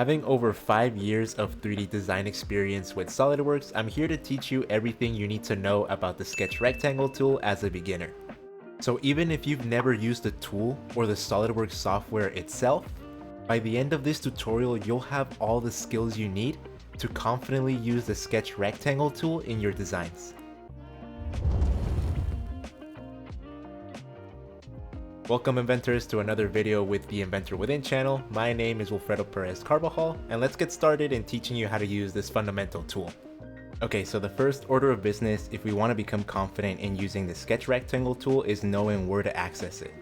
Having over 5 years of 3D design experience with SolidWorks, I'm here to teach you everything you need to know about the Sketch Rectangle tool as a beginner. So even if you've never used the tool or the SolidWorks software itself, by the end of this tutorial you'll have all the skills you need to confidently use the Sketch Rectangle tool in your designs. Welcome inventors to another video with the Inventor Within channel. My name is Wilfredo Perez Carbajal, and let's get started in teaching you how to use this fundamental tool. Okay, so the first order of business if we want to become confident in using the Sketch Rectangle tool is knowing where to access it.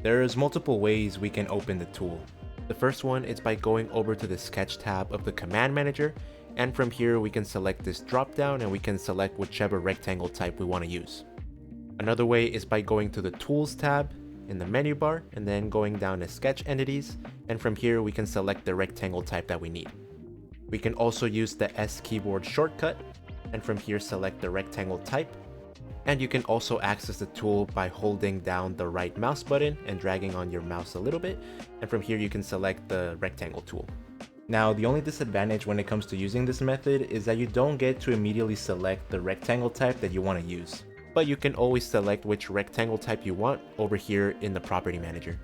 There's multiple ways we can open the tool. The first one is by going over to the Sketch tab of the Command Manager, and from here we can select this drop down and we can select whichever rectangle type we want to use. Another way is by going to the Tools tab in the menu bar and then going down to Sketch Entities, and from here we can select the rectangle type that we need. We can also use the S keyboard shortcut and from here select the rectangle type, and you can also access the tool by holding down the right mouse button and dragging on your mouse a little bit, and from here you can select the rectangle tool. Now the only disadvantage when it comes to using this method is that you don't get to immediately select the rectangle type that you want to use, but you can always select which rectangle type you want over here in the Property Manager.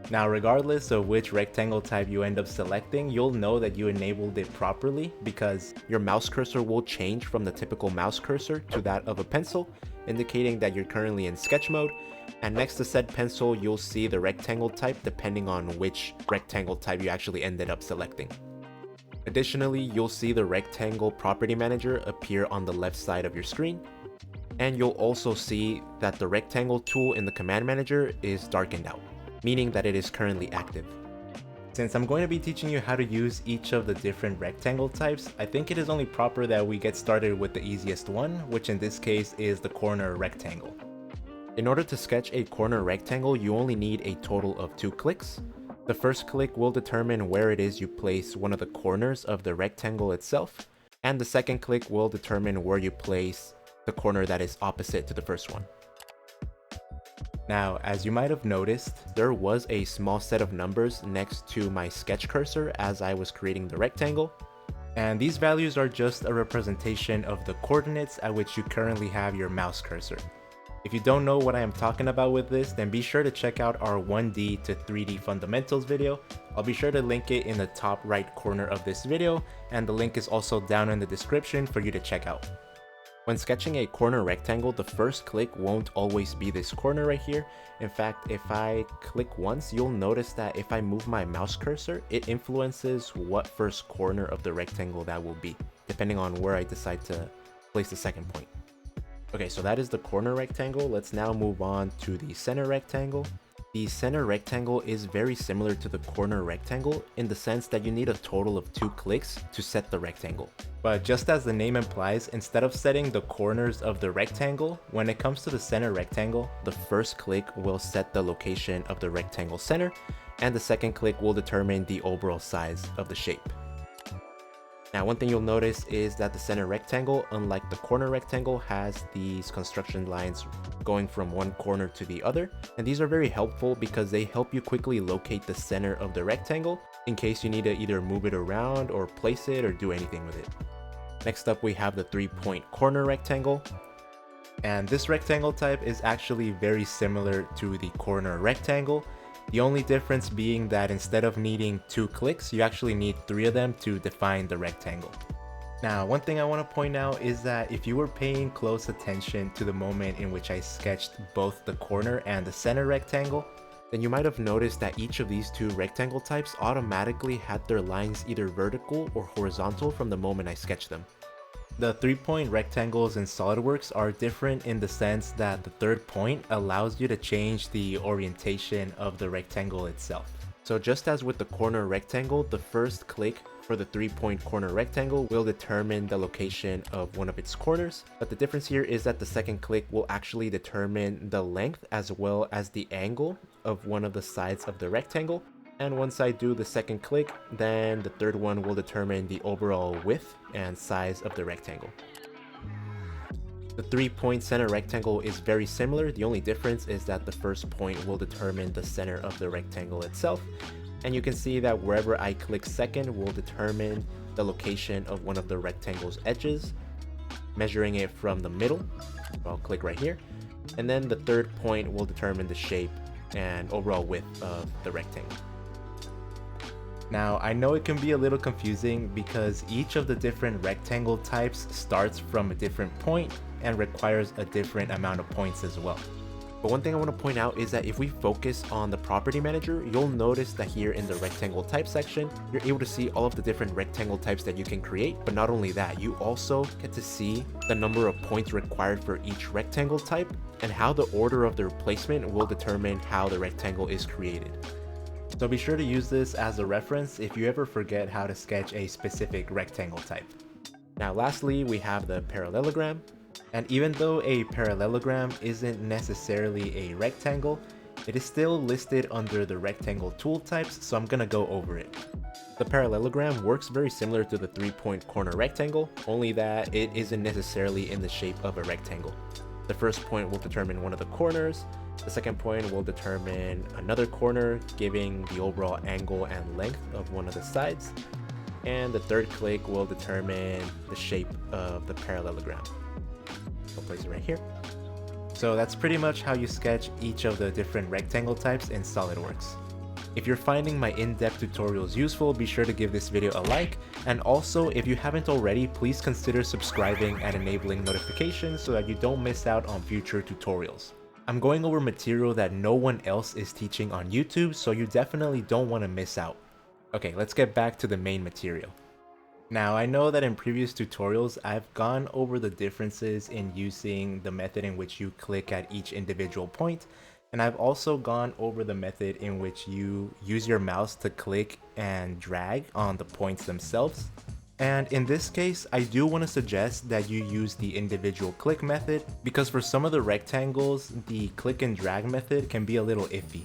Now regardless of which rectangle type you end up selecting, you'll know that you enabled it properly because your mouse cursor will change from the typical mouse cursor to that of a pencil, indicating that you're currently in sketch mode, and next to said pencil you'll see the rectangle type depending on which rectangle type you actually ended up selecting. Additionally, you'll see the rectangle Property Manager appear on the left side of your screen, and you'll also see that the rectangle tool in the Command Manager is darkened out, meaning that it is currently active. Since I'm going to be teaching you how to use each of the different rectangle types, I think it is only proper that we get started with the easiest one, which in this case is the corner rectangle. In order to sketch a corner rectangle, you only need a total of 2 clicks. The first click will determine where it is you place one of the corners of the rectangle itself, and the second click will determine where you place the corner that is opposite to the first one. Now, as you might have noticed, there was a small set of numbers next to my sketch cursor as I was creating the rectangle, and these values are just a representation of the coordinates at which you currently have your mouse cursor. If you don't know what I am talking about with this, then be sure to check out our 1D to 3D fundamentals video. I'll be sure to link it in the top right corner of this video, and the link is also down in the description for you to check out. When sketching a corner rectangle, the first click won't always be this corner right here. In fact, if I click once, you'll notice that if I move my mouse cursor, it influences what first corner of the rectangle that will be, depending on where I decide to place the second point. Okay, so that is the corner rectangle. Let's now move on to the center rectangle. The center rectangle is very similar to the corner rectangle in the sense that you need a total of 2 clicks to set the rectangle. But just as the name implies, instead of setting the corners of the rectangle, when it comes to the center rectangle, the first click will set the location of the rectangle center, and the second click will determine the overall size of the shape. Now, one thing you'll notice is that the center rectangle, unlike the corner rectangle, has these construction lines going from one corner to the other, and these are very helpful because they help you quickly locate the center of the rectangle in case you need to either move it around or place it or do anything with it. Next up, we have the 3-point corner rectangle, and this rectangle type is actually very similar to the corner rectangle. The only difference being that instead of needing 2 clicks, you actually need 3 of them to define the rectangle. Now, one thing I want to point out is that if you were paying close attention to the moment in which I sketched both the corner and the center rectangle, then you might have noticed that each of these 2 rectangle types automatically had their lines either vertical or horizontal from the moment I sketched them. The 3-point rectangles in SolidWorks are different in the sense that the third point allows you to change the orientation of the rectangle itself. So just as with the corner rectangle, the first click for the 3-point corner rectangle will determine the location of one of its corners, but the difference here is that the second click will actually determine the length as well as the angle of one of the sides of the rectangle. And once I do the second click, then the third one will determine the overall width and size of the rectangle. The 3-point center rectangle is very similar. The only difference is that the first point will determine the center of the rectangle itself, And you can see that wherever I click second will determine the location of one of the rectangle's edges, measuring it from the middle. So I'll click right here. And then the third point will determine the shape and overall width of the rectangle. Now, I know it can be a little confusing because each of the different rectangle types starts from a different point and requires a different amount of points as well. But one thing I want to point out is that if we focus on the property manager, you'll notice that here in the rectangle type section, you're able to see all of the different rectangle types that you can create. But not only that, you also get to see the number of points required for each rectangle type and how the order of their placement will determine how the rectangle is created. So be sure to use this as a reference if you ever forget how to sketch a specific rectangle type. Now lastly, we have the parallelogram. And even though a parallelogram isn't necessarily a rectangle, it is still listed under the rectangle tool types, so I'm gonna go over it. The parallelogram works very similar to the 3-point corner rectangle, only that it isn't necessarily in the shape of a rectangle. The first point will determine one of the corners, the second point will determine another corner, giving the overall angle and length of one of the sides, and the third click will determine the shape of the parallelogram. I'll place it right here. So that's pretty much how you sketch each of the different rectangle types in SolidWorks. If you're finding my in-depth tutorials useful, be sure to give this video a like, and also if you haven't already, please consider subscribing and enabling notifications so that you don't miss out on future tutorials. I'm going over material that no one else is teaching on YouTube, so you definitely don't want to miss out. Okay, let's get back to the main material. Now, I know that in previous tutorials, I've gone over the differences in using the method in which you click at each individual point, and I've also gone over the method in which you use your mouse to click and drag on the points themselves. And in this case, I do want to suggest that you use the individual click method because for some of the rectangles, the click and drag method can be a little iffy.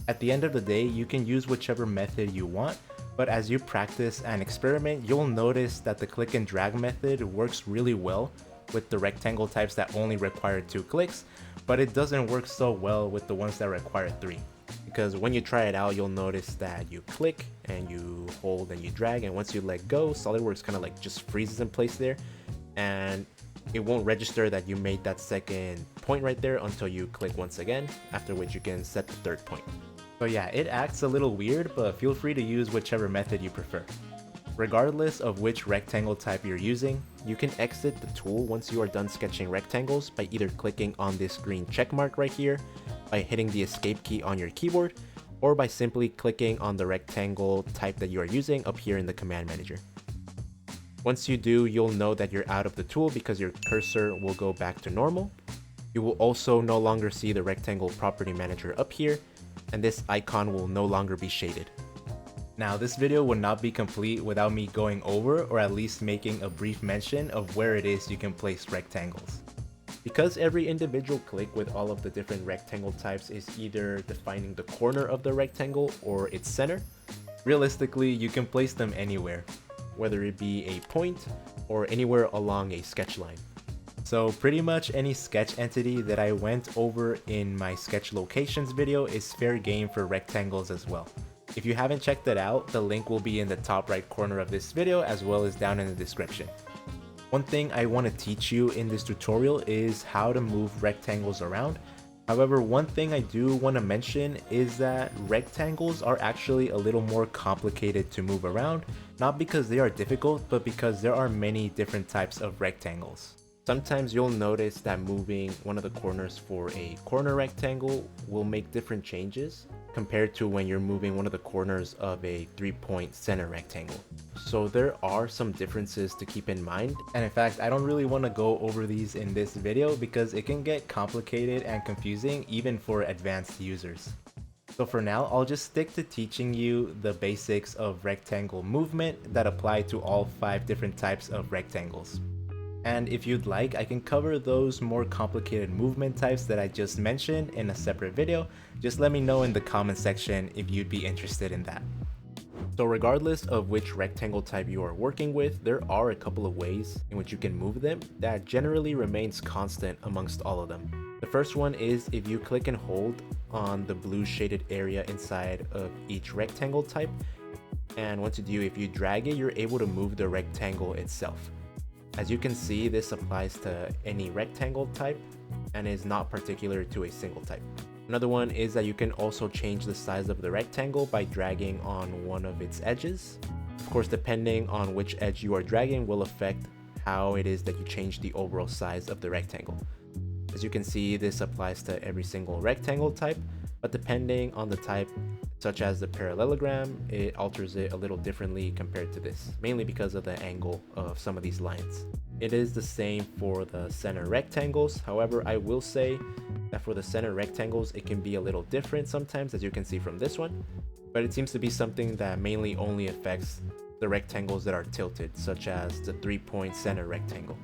At the end of the day, you can use whichever method you want, but as you practice and experiment, you'll notice that the click and drag method works really well with the rectangle types that only require 2 clicks, but it doesn't work so well with the ones that require 3. Because when you try it out, you'll notice that you click and you hold and you drag, and once you let go, SolidWorks kind of like just freezes in place there, and it won't register that you made that second point right there until you click once again, after which you can set the third point. So yeah, it acts a little weird, but feel free to use whichever method you prefer. Regardless of which rectangle type you're using, you can exit the tool once you are done sketching rectangles by either clicking on this green check mark right here, by hitting the escape key on your keyboard, or by simply clicking on the rectangle type that you are using up here in the command manager. Once you do, you'll know that you're out of the tool because your cursor will go back to normal. You will also no longer see the rectangle property manager up here, and this icon will no longer be shaded. Now, this video would not be complete without me going over or at least making a brief mention of where it is you can place rectangles. Because every individual click with all of the different rectangle types is either defining the corner of the rectangle or its center, realistically you can place them anywhere, whether it be a point or anywhere along a sketch line. So pretty much any sketch entity that I went over in my sketch locations video is fair game for rectangles as well. If you haven't checked it out, the link will be in the top right corner of this video as well as down in the description. One thing I want to teach you in this tutorial is how to move rectangles around. However, one thing I do want to mention is that rectangles are actually a little more complicated to move around, not because they are difficult, but because there are many different types of rectangles. Sometimes you'll notice that moving one of the corners for a corner rectangle will make different changes compared to when you're moving one of the corners of a 3-point center rectangle. So there are some differences to keep in mind, and in fact I don't really want to go over these in this video because it can get complicated and confusing even for advanced users. So for now, I'll just stick to teaching you the basics of rectangle movement that apply to all 5 different types of rectangles. And if you'd like, I can cover those more complicated movement types that I just mentioned in a separate video. Just let me know in the comment section if you'd be interested in that. So regardless of which rectangle type you are working with, there are a couple of ways in which you can move them that generally remains constant amongst all of them. The first one is if you click and hold on the blue shaded area inside of each rectangle type. And once you do, if you drag it, you're able to move the rectangle itself. As you can see, this applies to any rectangle type and is not particular to a single type. Another one is that you can also change the size of the rectangle by dragging on one of its edges. Of course, depending on which edge you are dragging will affect how it is that you change the overall size of the rectangle. As you can see, this applies to every single rectangle type, but depending on the type, such as the parallelogram, it alters it a little differently compared to this, mainly because of the angle of some of these lines. It is the same for the center rectangles. However, I will say that for the center rectangles, it can be a little different sometimes, as you can see from this one, but it seems to be something that mainly only affects the rectangles that are tilted, such as the 3-point center rectangle.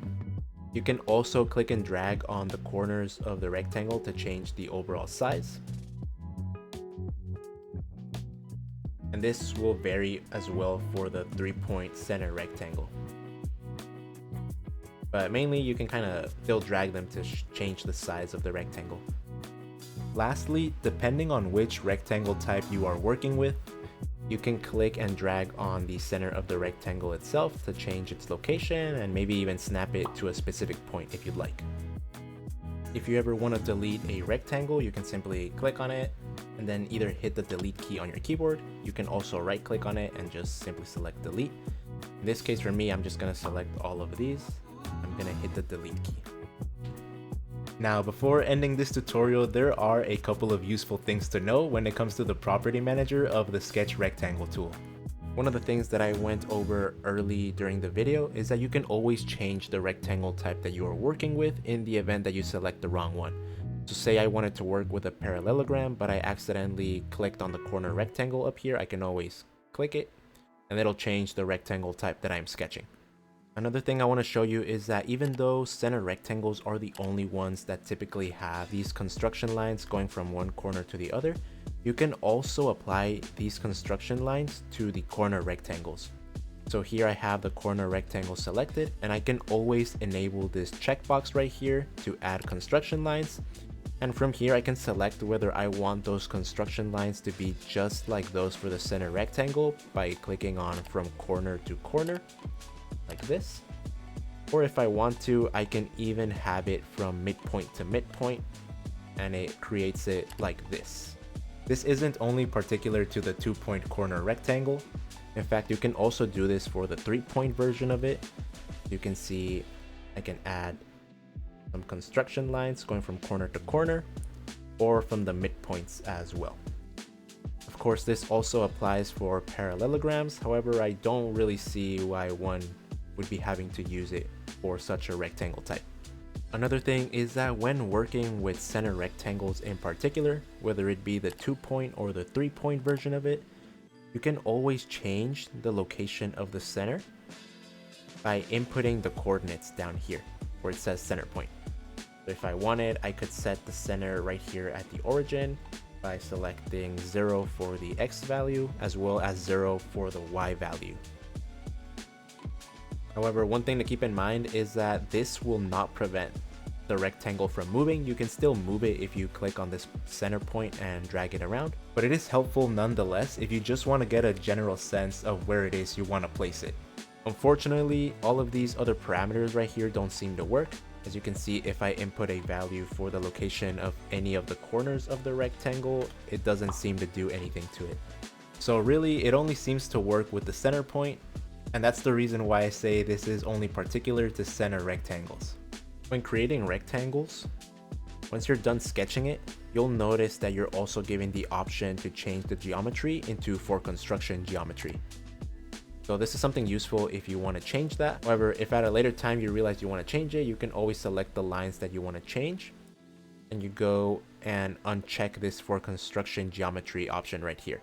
You can also click and drag on the corners of the rectangle to change the overall size. And this will vary as well for the 3-point center rectangle. But mainly you can kind of still drag them to change the size of the rectangle. Lastly, depending on which rectangle type you are working with, you can click and drag on the center of the rectangle itself to change its location and maybe even snap it to a specific point if you'd like. If you ever want to delete a rectangle, you can simply click on it and then either hit the delete key on your keyboard. You can also right click on it and just simply select delete. In this case for me, I'm just going to select all of these. I'm going to hit the delete key. Now, before ending this tutorial, there are a couple of useful things to know when it comes to the property manager of the Sketch Rectangle tool. One of the things that I went over early during the video is that you can always change the rectangle type that you are working with in the event that you select the wrong one. So say I wanted to work with a parallelogram, but I accidentally clicked on the corner rectangle up here, I can always click it and it'll change the rectangle type that I'm sketching. Another thing I want to show you is that even though center rectangles are the only ones that typically have these construction lines going from one corner to the other, you can also apply these construction lines to the corner rectangles. So here I have the corner rectangle selected, and I can always enable this checkbox right here to add construction lines. And from here I can select whether I want those construction lines to be just like those for the center rectangle by clicking on from corner to corner, like this. Or if I want to, I can even have it from midpoint to midpoint, and it creates it like this. This isn't only particular to the 2-point corner rectangle. In fact, you can also do this for the 3-point version of it. You can see I can add some construction lines going from corner to corner or from the midpoints as well. Of course, this also applies for parallelograms. However, I don't really see why one would be having to use it for such a rectangle type. Another thing is that when working with center rectangles in particular, whether it be the 2-point or the 3-point version of it, you can always change the location of the center by inputting the coordinates down here where it says center point. So if I wanted, I could set the center right here at the origin by selecting 0 for the X value as well as 0 for the Y value. However, one thing to keep in mind is that this will not prevent the rectangle from moving. You can still move it if you click on this center point and drag it around, but it is helpful nonetheless if you just want to get a general sense of where it is you want to place it. Unfortunately, all of these other parameters right here don't seem to work. As you can see, if I input a value for the location of any of the corners of the rectangle, it doesn't seem to do anything to it. So really, it only seems to work with the center point. And that's the reason why I say this is only particular to center rectangles. When creating rectangles, once you're done sketching it, you'll notice that you're also given the option to change the geometry into for construction geometry. So this is something useful if you want to change that. However, if at a later time you realize you want to change it, you can always select the lines that you want to change, and you go and uncheck this for construction geometry option right here.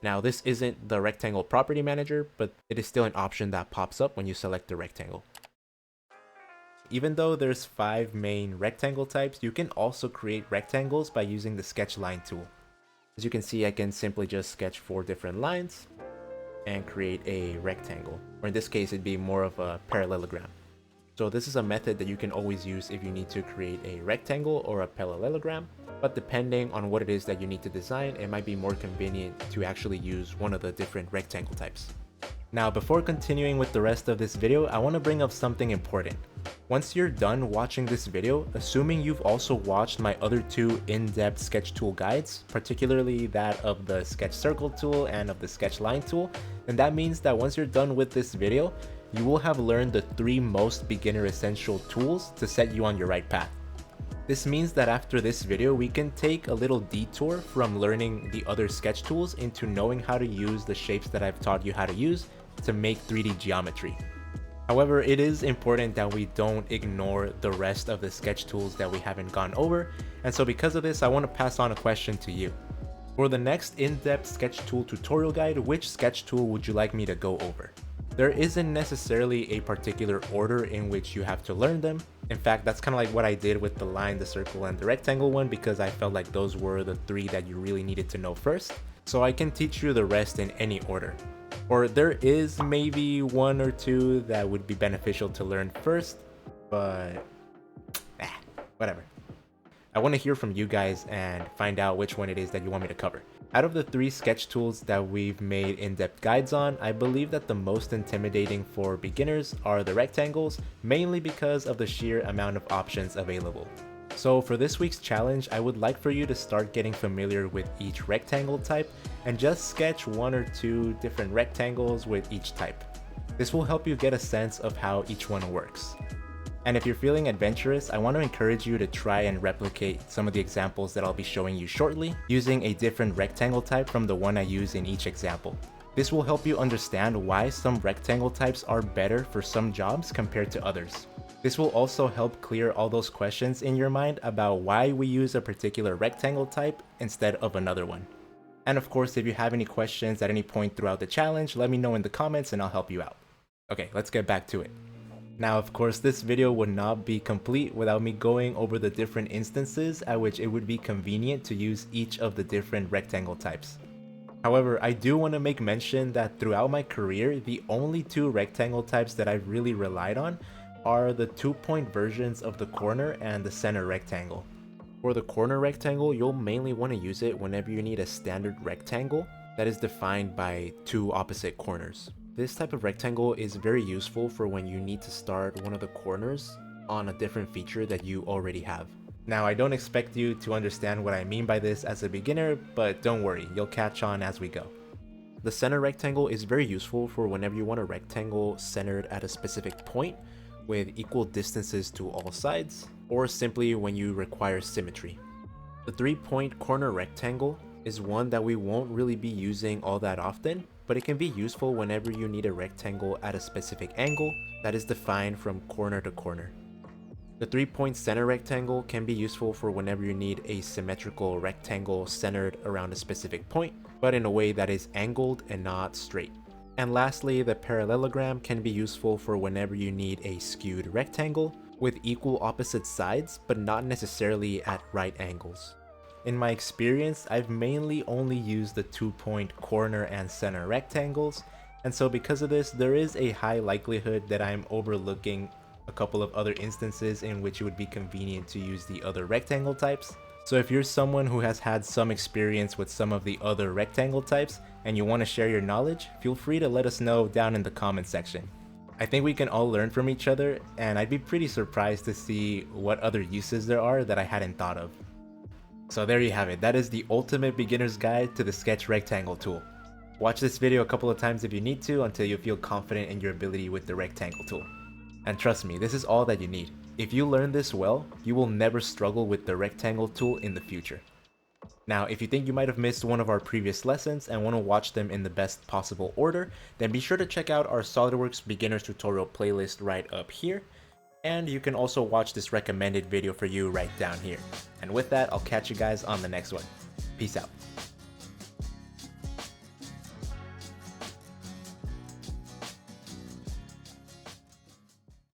Now, this isn't the rectangle property manager, but it is still an option that pops up when you select the rectangle. Even though there's 5 main rectangle types, you can also create rectangles by using the sketch line tool. As you can see, I can simply just sketch 4 different lines and create a rectangle, or in this case, it'd be more of a parallelogram. So this is a method that you can always use if you need to create a rectangle or a parallelogram. but depending on what it is that you need to design, it might be more convenient to actually use one of the different rectangle types. Now, before continuing with the rest of this video, I want to bring up something important. Once you're done watching this video, assuming you've also watched my other two in-depth sketch tool guides, particularly that of the sketch circle tool and of the sketch line tool, then that means that once you're done with this video, you will have learned the 3 most beginner essential tools to set you on your right path. This means that after this video, we can take a little detour from learning the other sketch tools into knowing how to use the shapes that I've taught you how to use to make 3D geometry. However, it is important that we don't ignore the rest of the sketch tools that we haven't gone over, and so because of this, I want to pass on a question to you. For the next in-depth sketch tool tutorial guide, which sketch tool would you like me to go over? There isn't necessarily a particular order in which you have to learn them. In fact, that's kind of like what I did with the line, the circle, and the rectangle one, because I felt like those were the 3 that you really needed to know first. So I can teach you the rest in any order. Or there is maybe 1 or 2 that would be beneficial to learn first, but whatever. I want to hear from you guys and find out which one it is that you want me to cover. Out of the 3 sketch tools that we've made in-depth guides on, I believe that the most intimidating for beginners are the rectangles, mainly because of the sheer amount of options available. So for this week's challenge, I would like for you to start getting familiar with each rectangle type and just sketch 1 or 2 different rectangles with each type. This will help you get a sense of how each one works. And if you're feeling adventurous, I want to encourage you to try and replicate some of the examples that I'll be showing you shortly, using a different rectangle type from the one I use in each example. This will help you understand why some rectangle types are better for some jobs compared to others. This will also help clear all those questions in your mind about why we use a particular rectangle type instead of another one. And of course, if you have any questions at any point throughout the challenge, let me know in the comments and I'll help you out. Okay, let's get back to it. Now, of course, this video would not be complete without me going over the different instances at which it would be convenient to use each of the different rectangle types. However, I do want to make mention that throughout my career, the only 2 rectangle types that I've really relied on are the 2-point versions of the corner and the center rectangle. For the corner rectangle, you'll mainly want to use it whenever you need a standard rectangle that is defined by 2 opposite corners. This type of rectangle is very useful for when you need to start one of the corners on a different feature that you already have. Now, I don't expect you to understand what I mean by this as a beginner, but don't worry, you'll catch on as we go. The center rectangle is very useful for whenever you want a rectangle centered at a specific point with equal distances to all sides, or simply when you require symmetry. The 3-point corner rectangle is one that we won't really be using all that often, but it can be useful whenever you need a rectangle at a specific angle that is defined from corner to corner. The 3-point center rectangle can be useful for whenever you need a symmetrical rectangle centered around a specific point, but in a way that is angled and not straight. And lastly, the parallelogram can be useful for whenever you need a skewed rectangle with equal opposite sides, but not necessarily at right angles. In my experience, I've mainly only used the 2-point corner and center rectangles, and so because of this, there is a high likelihood that I'm overlooking a couple of other instances in which it would be convenient to use the other rectangle types. So if you're someone who has had some experience with some of the other rectangle types and you want to share your knowledge, feel free to let us know down in the comment section. I think we can all learn from each other, and I'd be pretty surprised to see what other uses there are that I hadn't thought of. So there you have it, that is the ultimate beginner's guide to the sketch rectangle tool. Watch this video a couple of times if you need to until you feel confident in your ability with the rectangle tool. And trust me, this is all that you need. If you learn this well, you will never struggle with the rectangle tool in the future. Now, if you think you might have missed one of our previous lessons and want to watch them in the best possible order, then be sure to check out our SolidWorks beginners tutorial playlist right up here. And you can also watch this recommended video for you right down here. And with that, I'll catch you guys on the next one. Peace out.